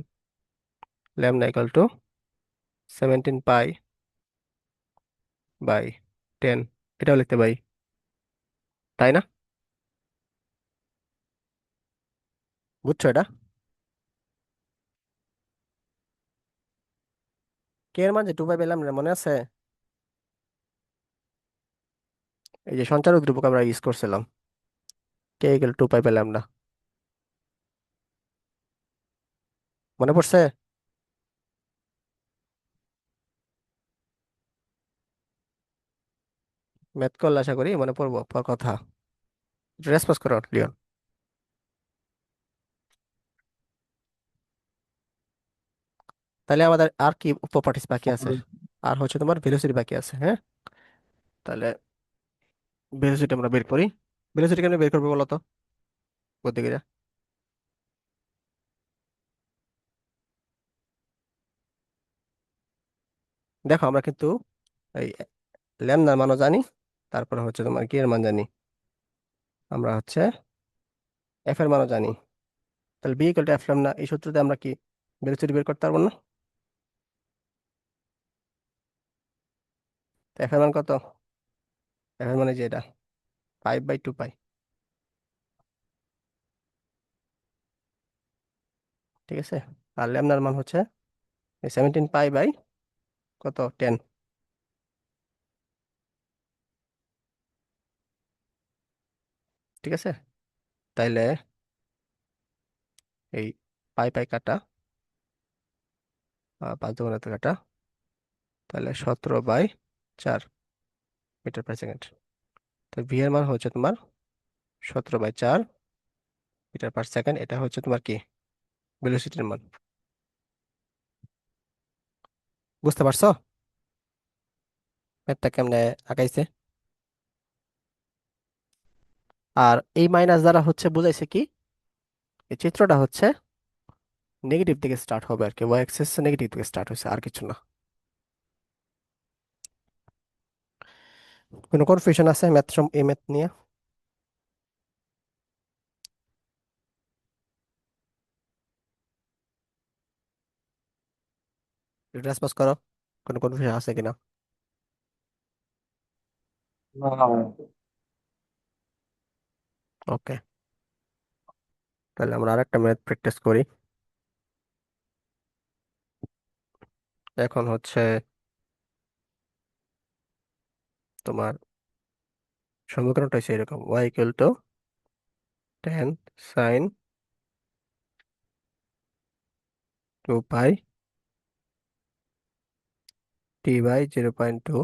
ল্যামডা ইকুয়াল টু 17π/10, এটাও লিখতে পারি, তাই না? বুঝছো এটা? কে এর মান যে 2π/ল্যামডা মনে আছে? এই যে সঞ্চারক ধ্রুবক আমরা ইউজ করছিলাম, কে ইকুয়াল 2π/ল্যামডা, মনে পড়ছে? ম্যাথ করলে আশা করি মনে পড়বো পর কথা। রেসপন্স করো লিওন। তাহলে আমাদের আর কি প্রপার্টিস বাকি আছে? আর হচ্ছে তোমার ভেলোসিটি বাকি আছে, হ্যাঁ। তাহলে ভেলোসিটি আমরা বের করি। ভেলোসিটি কেন বের করবো বলো তো, বুদ্ধিগিরা? দেখো আমরা কিন্তু এই ল্যামডার মানও জানি, তারপরে হচ্ছে তোমার কি এর মান জানি, আমরা হচ্ছে এফ এর মানও জানি। তাহলে B equal to F lambda, এই সূত্রতে আমরা কি ভেলোসিটি বের করতে পারবো না? তো এফ এর মান কত? এফ এর মানে যে এটা 5/2 পাই, ঠিক আছে। আর ল্যামডার মান হচ্ছে 17 পাই বাই কত, 10, ঠিক আছে। তাইলে এই পাই পাই কাটা, 5 দুগুণে তো কাটা, তাহলে 17/4 মিটার পার সেকেন্ড। তো ভি এর মান হচ্ছে তোমার 17/4 মিটার পার সেকেন্ড। এটা হচ্ছে তোমার কি ভেলোসিটির মান। বুঝতে পারছো ম্যাথটা কেমনে আগাইছে? আর এই মাইনাস দ্বারা হচ্ছে বুঝাইছে কি, এই চিত্রটা হচ্ছে নেগেটিভ দিকে স্টার্ট হবে আর কি, ওয়াই অ্যাক্সিস নেগেটিভ দিকে স্টার্ট হয়েছে, আর কিছু না। কোনো কনফিউশন আছে ম্যাথ এই ম্যাথ নিয়ে? রেসপন্স করো, কোনো কনফিউশন আছে কিনা। না ভাই। ওকে, তাহলে আমরা আরেকটা ম্যাথ প্র্যাকটিস করি। এখন হচ্ছে তোমার সমীকরণটা হচ্ছে এরকম, Y equal to 10 sin 2 pi t/0.2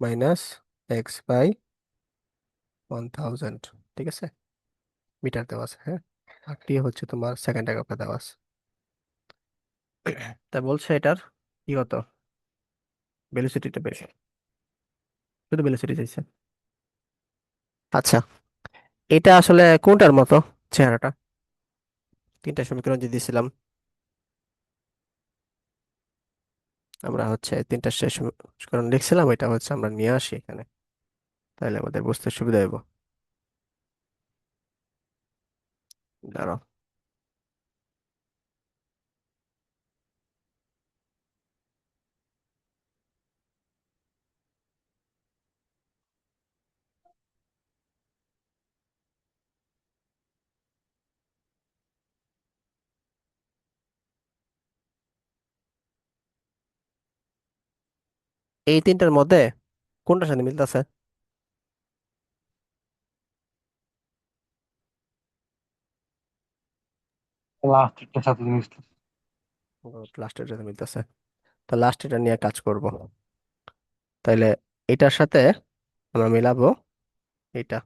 minus x/1000, ঠিক আছে। মিটার দেওয়া আছে, হ্যাঁ। আর টি হচ্ছে তোমার সেকেন্ড এককে দেওয়া আছে। তা বলছে এটার কি কত, ভেলোসিটিটা বেশি, শুধু ভেলোসিটি চাইছে। আচ্ছা, এটা আসলে কোনটার মতো চেহারাটা? তিনটা সমীকরণ যে দিয়েছিলাম, আমরা হচ্ছে তিনটা শেষ সমীকরণ লিখছিলাম, এটা হচ্ছে আমরা নিয়ে আসি এখানে, তাহলে আমাদের বুঝতে সুবিধা হবে। দাঁড়াও, এই তিনটার মধ্যে কোনটার সাথে মিলতেছে? লাস্ট একটা সাথে জিনিস। লাস্টের সাথে মিলতেছে, তো লাস্ট এটা নিয়ে কাজ করব। তাইলে এটার সাথে আমরা মিলাবো এটা।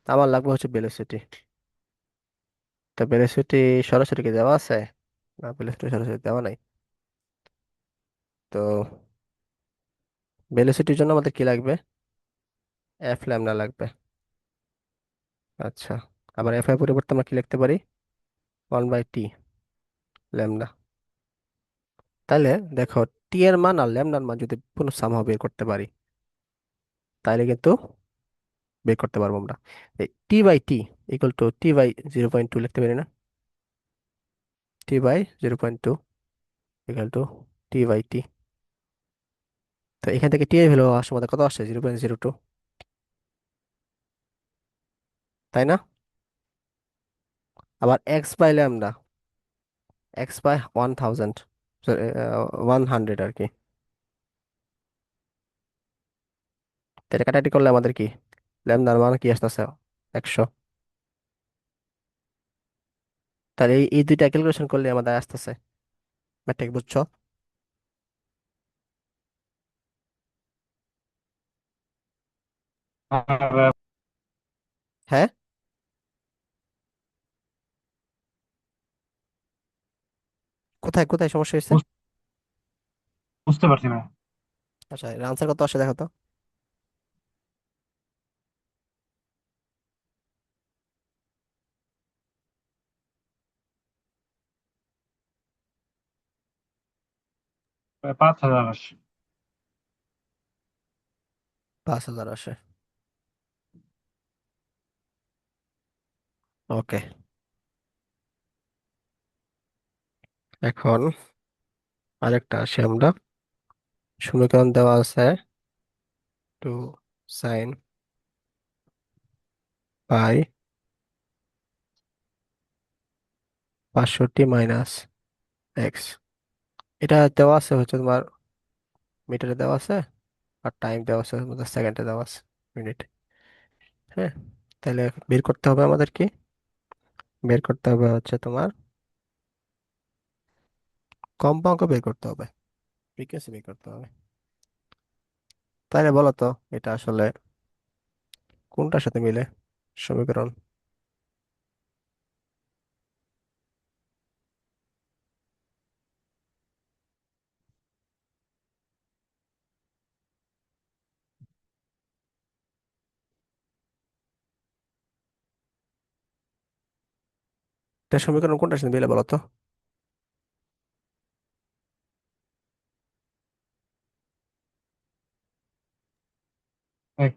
আমার লাগবে হচ্ছে ভেলোসিটি। তো ভেলোসিটি সরাসরি কি দেওয়া আছে? না, ভেলোসিটি সরাসরি দেওয়া নাই। তো ভেলোসিটির জন্য আমাদের কি লাগবে? এফ ল্যামডা লাগবে। আচ্ছা, আবার এফ এর পরিবর্তে আমরা কি লিখতে পারি? 1/t lambda. তাহলে দেখো, টি এর মান আর ল্যামডার মান যদি কোনো সামহাও বের করতে পারি, তাহলে কিন্তু বের করতে পারবো আমরা। টি/টি ইকুয়াল টু t/0.2 লিখতে পারি না? t/0.2 equal to t/t। তো এখান থেকে টি এর ভ্যালু আসলে আমাদের কত আসছে? 0.02, তাই না? আবার x/ল্যামডা, x/1000, 100 আর কি। তো এটা কাটাকাটি করলে আমাদের কি ল্যামডার মান কি আসতেছে? 100। তাহলে এই দুইটা ক্যালকুলেশন করলে আমাদের আসতেছে। ম্যাট্রিক বুঝছো? আর হ্যাঁ, কোথায় কোথায় সমস্যা হয়েছে? বুঝতে পারছি না। আচ্ছা, এর আনসার কত আসে দেখো তো। প্রায় 5,000 আসে। 5,000 আসে। ওকে, এখন আরেকটা আসি আমরা। সমীকরণ দেওয়া আছে 2 sin পাই 65 - x। এটা দেওয়া আছে হচ্ছে তোমার মিটারে দেওয়া আছে, আর টাইম দেওয়া আছে আমাদের সেকেন্ডে দেওয়া আছে, মিনিট। হ্যাঁ, তাহলে বের করতে হবে আমাদের কি, বের করতে হবে হচ্ছে তোমার কম্পাঙ্ক বের করতে হবে, ফ্রিকোয়েন্সি বের করতে হবে। তাহলে বলো তো এটা আসলে কোনটার সাথে মিলে সমীকরণ? এটা সমীকরণ কোনটার সাথে মিলে বলো তো?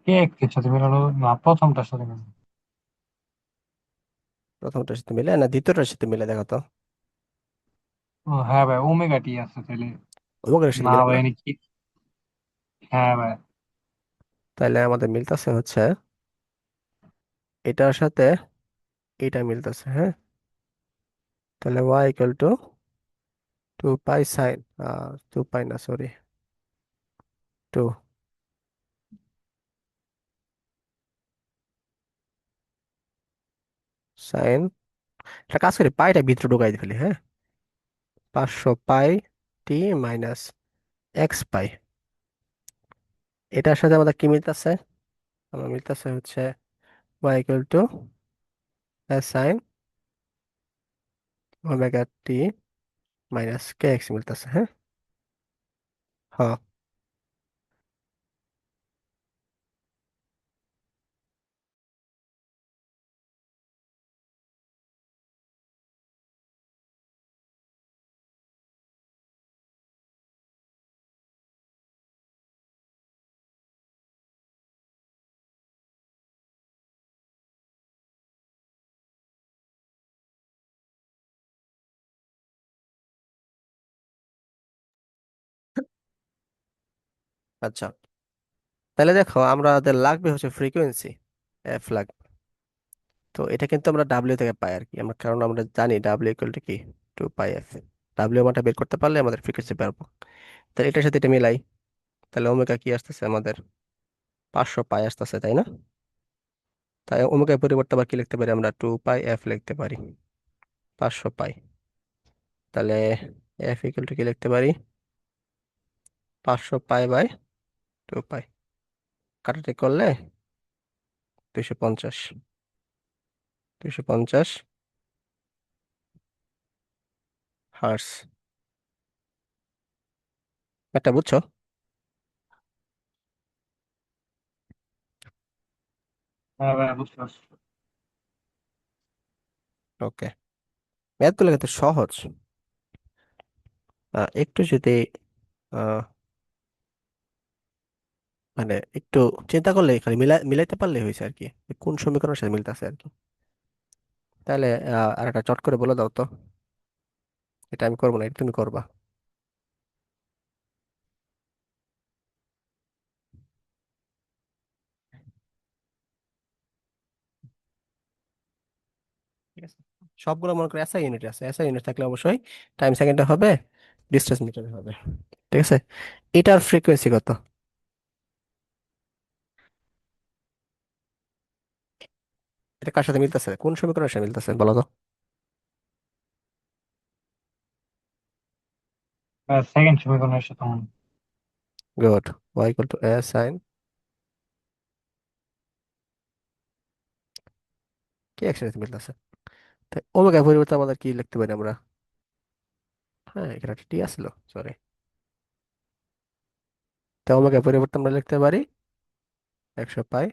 কে এর সাথে মিলানো, না প্রথমটার সাথে মিলানো? প্রথমটার সাথে মিলে না দ্বিতীয়টার সাথে মিলে, দেখো তো। ও হ্যাঁ ভাই, ওমেগা টি আছে তাহলে। ওমেগার সাথে না মিলে ভাই না? এনে কি? হ্যাঁ ভাই। তাহলে আমাদের মিলতেছে হচ্ছে এটার সাথে এটা মিলতেছে, হ্যাঁ। তাহলে y = 2 পাই সাইন, 2 পাই না সরি, 2 সাইন। একটা কাজ করি, পাইটা ভিতরে ঢুকাই ফেলি, হ্যাঁ। 500 পাই t - x পাই। এটার সাথে আমাদের কি মিলতেছে? আমার মিলতেছে হচ্ছে y = sin ωt - kx মিলতেছে, হ্যাঁ। হ্যাঁ, আচ্ছা। তাহলে দেখো আমাদের লাগবে হচ্ছে ফ্রিকোয়েন্সি, এফ লাগবে। তো এটা কিন্তু আমরা ডাব্লিউ থেকে পাই আর কি, আমরা কারণ আমরা জানি ডাব্লিউ = কি, 2 পাই এফ। ডাব্লিউ মানটা বের করতে পারলে আমাদের ফ্রিকোয়েন্সি পারবো। তাহলে এটার সাথে এটা মিলাই। তাহলে ওমেগা কি আসতেছে আমাদের? 500 পাই আসতেছে, তাই না? তাই ওমেগার পরিবর্তে আবার কি লিখতে পারি আমরা? 2 পাই এফ লিখতে পারি, 500 পাই। তাহলে এফ = কি লিখতে পারি? 500 পাই/2 পাই। কাটাটি করলে 250, 250 হার্স। এটা বুঝছো? হ্যাঁ ভাই বুঝতে পারছি। ওকে, ম্যাথ গুলো কিন্তু সহজ। একটু যদি আহ, মানে একটু চিন্তা করলে খালি মিলাইতে পারলে হয়েছে আর কি, কোন সমীকরণের সাথে মিলতেছে আর কি। তাহলে আর একটা চট করে বলে দাও তো। এটা আমি করবো না, এটা তুমি করবা। ঠিক আছে, সবগুলো মনে করে এসআই ইউনিট আছে, এসআই ইউনিট থাকলে অবশ্যই টাইম সেকেন্ডে হবে, ডিসটেন্স মিটারে হবে। ঠিক আছে, এটার ফ্রিকোয়েন্সি কত? এটা কার সাথে মিলতেছে, কোন সমীকরণের সাথে মিলতেছে বলো তো? সেকেন্ড সমীকরণের সাথে মনে হয়। গুড, y = a sin কি একসাথে মিলতেছে। তাই ওমেগা পরিবর্তে আমাদের কি লিখতে পারি আমরা? হ্যাঁ, এখানে একটা টি আসলো, সরি। তাই ওমেগা পরিবর্তে আমরা লিখতে পারি 100 পাই।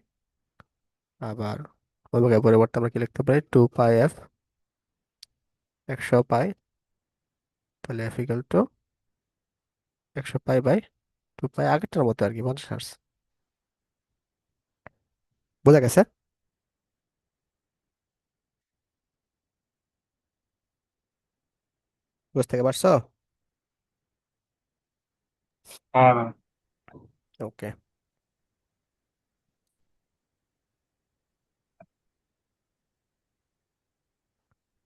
আবার ওমেগা পরিবর্তে আমরা কি লিখতে পারি? 2 পাই এফ, 100 পাই। তাহলে এফ = 100 পাই/2 পাই, আগেরটার মতো আর কি, 50 হার্স। বোঝা গেছে? বুঝতে পারছো? হ্যাঁ ভাই। Okay.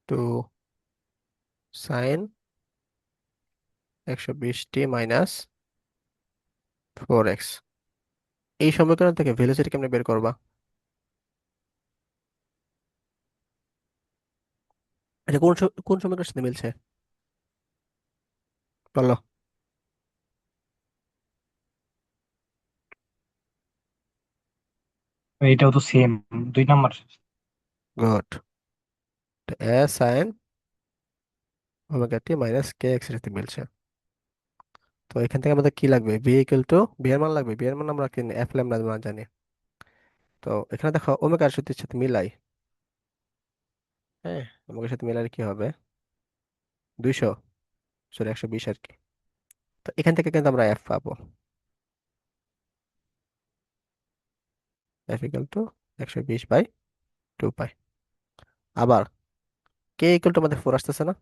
Two sine 120t minus 4x। এই সমীকরণ থেকে ভেলোসিটি কেমনে বের করবা? এটা কোন সমীকরণের সাথে মিলছে বলো? এইটাও তো সেম, 2 নাম্বার। গুড। এ sine omega T minus K x এর সাথে মিলছে। তো এখান থেকে আমাদের কি লাগবে? বি ইকুয়াল টু বি এর মান লাগবে। বি এর মান আমরা কি এফ ল্যামডা মান জানি। তো এখানে দেখো ওমেগার সূত্রের সাথে মিলাই। হ্যাঁ, ওমেগার সাথে মিলালে কি হবে? 200, সরি 120 আর কি। তো এখান থেকে কিন্তু আমরা এফ পাবো। এফ ইকুয়াল টু 120/2 পাই। আবার কে ইকুয়াল টু আমাদের 4 আসতেছে না?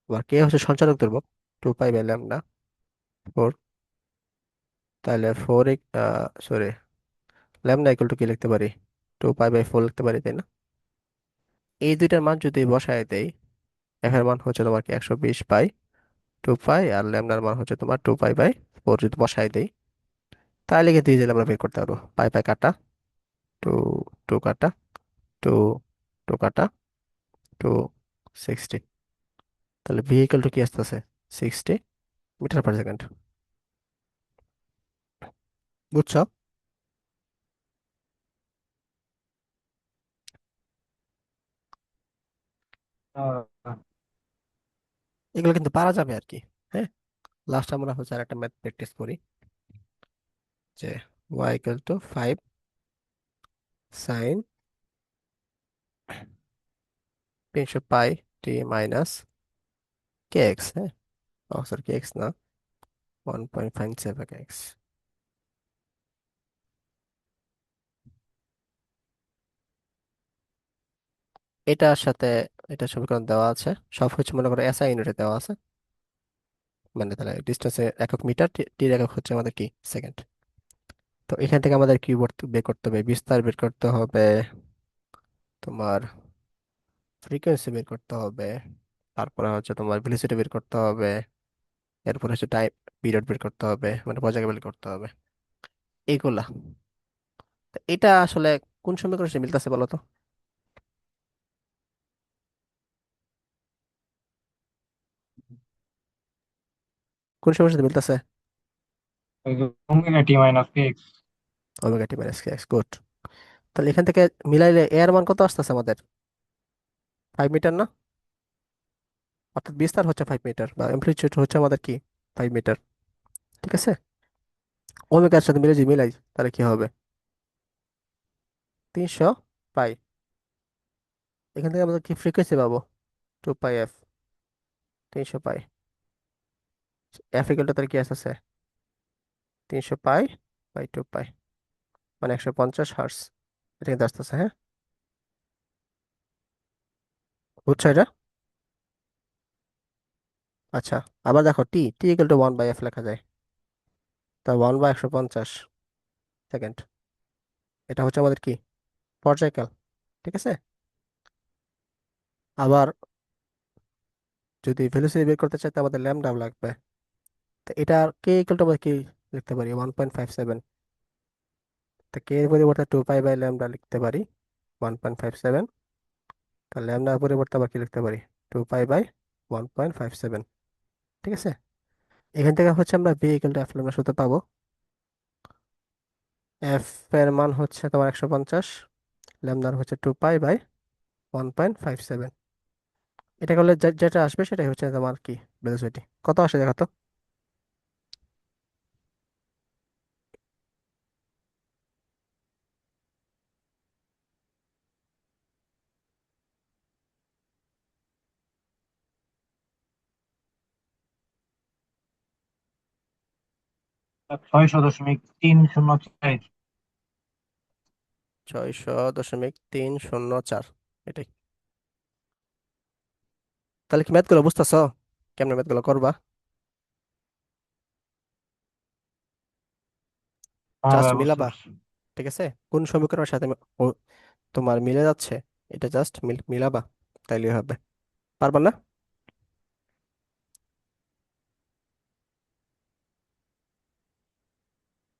আবার কে হচ্ছে সঞ্চালক ধ্রুবক, 2 পাই/ল্যামডা 4। তাহলে সরি, ল্যামডা ইকুয়াল টু কি লিখতে পারি? 2 পাই/4 লিখতে পারি, তাই না? এই দুইটার মান যদি বসায় দেই, এফ এর মান হচ্ছে তোমার কি 120/2 পাই, আর ল্যামডার মান হচ্ছে তোমার 2 পাই/4। যদি বসায় দেই তাহলে কিন্তু ইজিলি আমরা বের করতে পারবো। পাই পাই কাটা, টু টু কাটা, টু টু কাটা, টু 60। তাহলে ভি ইকুয়াল টু কি আসতেছে? 60 মিটার পার সেকেন্ড। বুঝছো? এগুলো কিন্তু পারা যাবে আর কি। হ্যাঁ, লাস্ট আমরা হচ্ছে আর একটা ম্যাথ প্র্যাকটিস করি, যে Y equal to 5 sine 300 pi T minus K X. হ্যাঁ, ও সরি, কে এক্স না, 1.57x। এটার সাথে এটা সমীকরণ দেওয়া আছে। সব হচ্ছে মনে করো এসআই ইউনিটে দেওয়া আছে। মানে তাহলে ডিস্টেন্সের একক মিটার, টির একক হচ্ছে আমাদের কি, সেকেন্ড। তো এখান থেকে আমাদের কি বের করতে হবে? বিস্তার বের করতে হবে, তোমার ফ্রিকোয়েন্সি বের করতে হবে, তারপরে হচ্ছে তোমার ভেলোসিটি বের করতে হবে, এরপর হচ্ছে টাইম পিরিয়ড বের করতে হবে, মানে পর্যায়কাল বের করতে হবে, এইগুলা। তো এটা আসলে কোন সমীকরণের সাথে মিলতেছে বলো তো? কোন সমীকরণের সাথে মিলতেছে? Omega T minus K x. Omega T minus K x. Good. তাহলে এখান থেকে মিলাইলে এ এর মান কত আসতেছে আমাদের? 5 মিটার না? অর্থাৎ বিস্তার হচ্ছে 5 মিটার, বা অ্যামপ্লিটিউড হচ্ছে আমাদের কি, 5 মিটার। ঠিক আছে। ওমেগার সাথে মিলে যদি মিলাই তাহলে কি হবে? 300 পাই। এখান থেকে আমাদের কি ফ্রিকোয়েন্সি পাবো? 2 পাই এফ, 300 পাই। এফ ইকুয়াল তাহলে কি আসতেছে? 300 পাই/2 পাই, মানে 150 হার্স। এটা কিন্তু আসতেছে, হ্যাঁ। বুঝছো এটা? আচ্ছা, আবার দেখো টি টি ইকুয়াল টু 1/f লেখা যায়। তা 1/150 সেকেন্ড। এটা হচ্ছে আমাদের কি, পর্যায়কাল। ঠিক আছে। আবার যদি ভেলোসিটি বের করতে চাই তো আমাদের ল্যামডা লাগবে। তো এটা কে ইকুয়াল টু আমরা কি লিখতে পারি? 1.57। তো কে এর পরিবর্তে 2 পাই/ল্যামডা লিখতে পারি 1.57। তাহলে ল্যামডার পরিবর্তে আবার কি লিখতে পারি? 2 পাই/1.57। ঠিক আছে। এখান থেকে হচ্ছে আমরা B equal to F lambda সূত্র পাবো। এফ এর মান হচ্ছে তোমার 150, ল্যামডার হচ্ছে 2 পাই/1.57। এটা করলে যেটা আসবে সেটাই হচ্ছে তোমার কি, ভেলোসিটি। কত আসে দেখো তো? 6.3004। 6.3004। এটাই। তাহলে কি ম্যাথগুলো বুঝতেছো? কেমনে ম্যাথগুলো করবা? হ্যাঁ জাস্ট ভাই, বুঝতে মিলাবা। পারছি। ঠিক আছে, কোন সমীকরণের সাথে তোমার মিলে যাচ্ছে, এটা জাস্ট মিলাবা, তাইলে হবে। পারবা না?